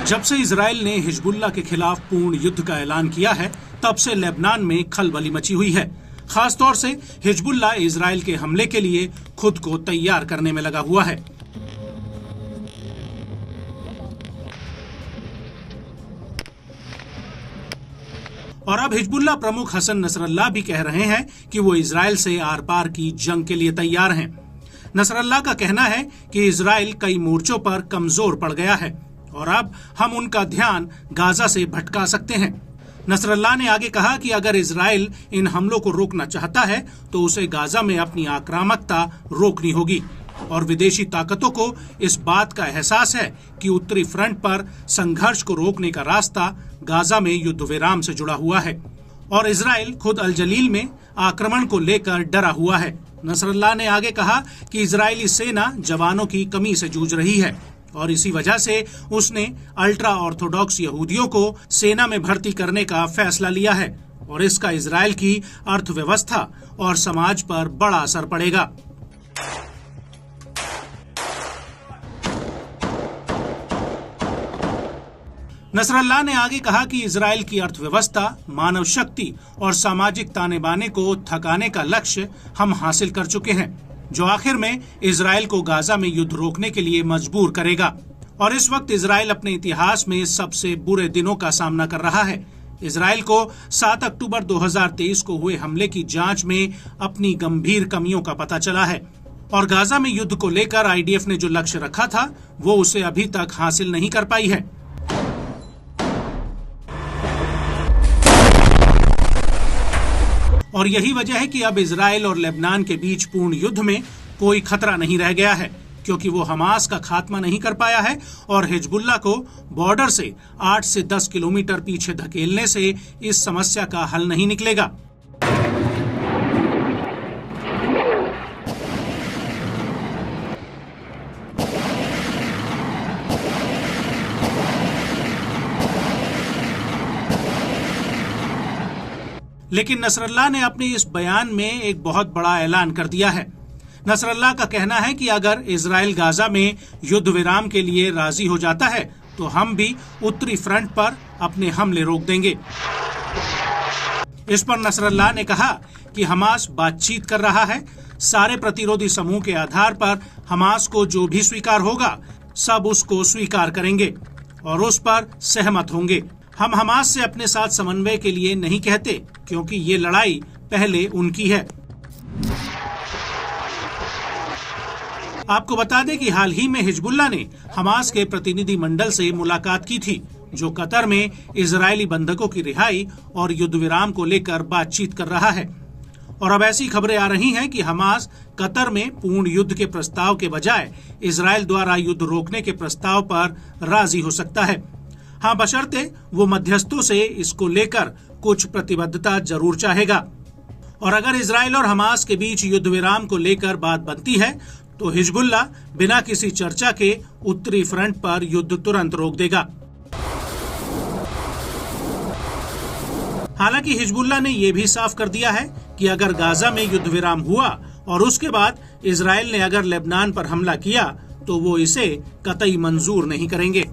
जब से इजराइल ने हिजबुल्लाह के खिलाफ पूर्ण युद्ध का ऐलान किया है, तब से लेबनान में खलबली मची हुई है। खासतौर से हिजबुल्लाह इजराइल के हमले के लिए खुद को तैयार करने में लगा हुआ है। और अब हिजबुल्लाह प्रमुख हसन नसरल्लाह भी कह रहे हैं कि वो इजराइल से आर पार की जंग के लिए तैयार हैं। नसरल्लाह का कहना है कि इजराइल कई मोर्चों पर कमजोर पड़ गया है और अब हम उनका ध्यान गाजा से भटका सकते हैं। नसरल्लाह ने आगे कहा कि अगर इजराइल इन हमलों को रोकना चाहता है तो उसे गाजा में अपनी आक्रामकता रोकनी होगी और विदेशी ताकतों को इस बात का एहसास है कि उत्तरी फ्रंट पर संघर्ष को रोकने का रास्ता गाजा में युद्ध विराम से जुड़ा हुआ है और इजराइल खुद अल जलील में आक्रमण को लेकर डरा हुआ है। नसरल्लाह ने आगे कहा कि इजरायली सेना जवानों की कमी से जूझ रही है और इसी वजह से उसने अल्ट्रा ऑर्थोडॉक्स यहूदियों को सेना में भर्ती करने का फैसला लिया है और इसका इजराइल की अर्थव्यवस्था और समाज पर बड़ा असर पड़ेगा। नसरल्लाह ने आगे कहा कि इजराइल की अर्थव्यवस्था, मानव शक्ति और सामाजिक ताने बाने को थकाने का लक्ष्य हम हासिल कर चुके हैं, जो आखिर में इजराइल को गाजा में युद्ध रोकने के लिए मजबूर करेगा। और इस वक्त इजराइल अपने इतिहास में सबसे बुरे दिनों का सामना कर रहा है। इजराइल को 7 अक्टूबर 2023 को हुए हमले की जांच में अपनी गंभीर कमियों का पता चला है और गाजा में युद्ध को लेकर आईडीएफ ने जो लक्ष्य रखा था वो उसे अभी तक हासिल नहीं कर पाई है। और यही वजह है कि अब इजराइल और लेबनान के बीच पूर्ण युद्ध में कोई खतरा नहीं रह गया है, क्योंकि वो हमास का खात्मा नहीं कर पाया है और हिजबुल्लाह को बॉर्डर से 8 से 10 किलोमीटर पीछे धकेलने से इस समस्या का हल नहीं निकलेगा। लेकिन नसरल्लाह ने अपने इस बयान में एक बहुत बड़ा ऐलान कर दिया है। नसरल्लाह का कहना है कि अगर इजराइल गाजा में युद्ध विराम के लिए राजी हो जाता है तो हम भी उत्तरी फ्रंट पर अपने हमले रोक देंगे। इस पर नसरल्लाह ने कहा कि हमास बातचीत कर रहा है, सारे प्रतिरोधी समूह के आधार पर हमास को जो भी स्वीकार होगा सब उसको स्वीकार करेंगे और उस पर सहमत होंगे। हम हमास से अपने साथ समन्वय के लिए नहीं कहते, क्योंकि ये लड़ाई पहले उनकी है। आपको बता दें कि हाल ही में हिजबुल्लाह ने हमास के प्रतिनिधि मंडल से मुलाकात की थी, जो कतर में इजरायली बंधकों की रिहाई और युद्ध विराम को लेकर बातचीत कर रहा है। और अब ऐसी खबरें आ रही हैं कि हमास कतर में पूर्ण युद्ध के प्रस्ताव के बजाय इजराइल द्वारा युद्ध रोकने के प्रस्ताव पर राजी हो सकता है। हाँ, बशर्ते वो मध्यस्थों से इसको लेकर कुछ प्रतिबद्धता जरूर चाहेगा। और अगर इजराइल और हमास के बीच युद्ध विराम को लेकर बात बनती है तो हिजबुल्लाह बिना किसी चर्चा के उत्तरी फ्रंट पर युद्ध तुरंत रोक देगा। हालांकि हिजबुल्लाह ने यह भी साफ कर दिया है कि अगर गाजा में युद्ध विराम हुआ और उसके बाद इजराइल ने अगर लेबनान पर हमला किया तो वो इसे कतई मंजूर नहीं करेंगे।